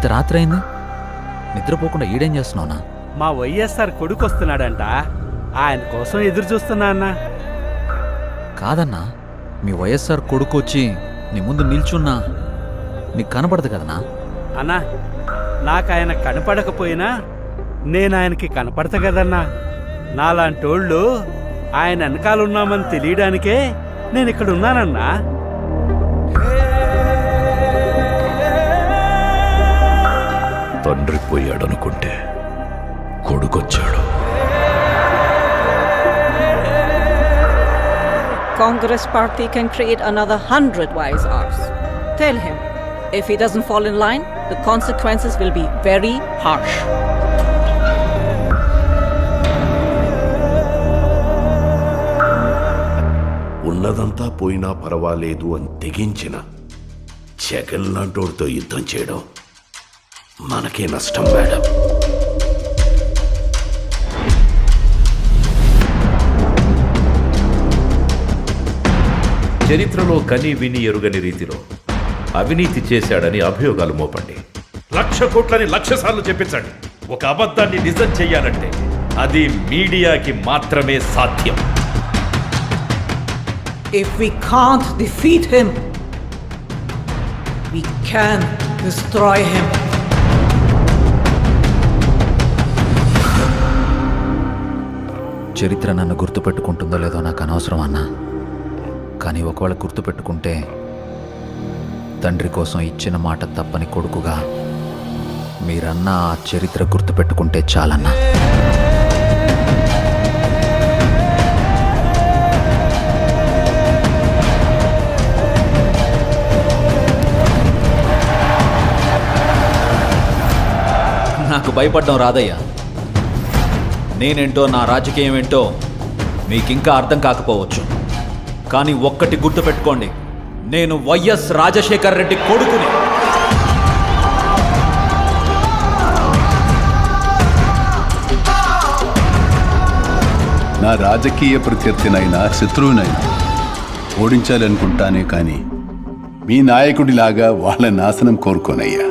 ఇంత రాత్రి అయింది, నిద్రపోకుండా ఈడేం చేస్తున్నావునా? మా వైఎస్ఆర్ కొడుకు వస్తున్నాడంట, ఆయన కోసం ఎదురు చూస్తున్నా అన్నా. కాదన్నా, మీ వైఎస్ఆర్ కొడుకు వచ్చి నీ ముందు నిల్చున్నా నీకు కనపడదు కదనా? అన్నా, నాకు ఆయన కనపడకపోయినా నేను ఆయనకి కనపడతా కదన్నా. నాలాంటోళ్ళు ఆయన వెనకాలన్నామని తెలియడానికే నేను ఇక్కడ ఉన్నానన్నా. తండ్రి పోయాడనుకుంటే కొడుకొచ్చాడు. Congress party can create another 100 YSRs. Tell him, if he doesn't fall in line, the consequences will be very harsh. ఉన్నదంతా పోయినా పర్వాలేదు అని తెగించిన జగన్ లాంటోడితో యుద్ధం చేయడం మనకే నష్టం మేడం. చరిత్రలో కని విని ఎరుగని రీతిలో అవినీతి చేశాడని అభియోగాలు మోపండి. 1,00,000 కోట్లని 1,00,000 సార్లు చెప్పించండి. ఒక అబద్ధాన్ని నిజం చెయ్యాలంటే అది మీడియాకి మాత్రమే సాధ్యం. If we can't defeat him, we can destroy him. చరిత్ర నన్ను గుర్తుపెట్టుకుంటుందో లేదో నాకు అనవసరం అన్నా, కానీ ఒకవేళ గుర్తుపెట్టుకుంటే తండ్రి కోసం ఇచ్చిన మాట తప్పని కొడుకుగా మీరన్నా ఆ చరిత్ర గుర్తుపెట్టుకుంటే చాలన్నా. నాకు భయపడడం రాదయ్యా. నేనేంటో, నా రాజకీయం ఏంటో మీకింకా అర్థం కాకపోవచ్చు, కానీ ఒక్కటి గుర్తుపెట్టుకోండి, నేను వైఎస్ రాజశేఖర్ రెడ్డి కొడుకుని. నా రాజకీయ ప్రత్యర్థినైనా శత్రువునైనా ఓడించాలనుకుంటానే కానీ మీ నాయకుడిలాగా వాళ్ళ నాశనం కోరుకోనయ్యా.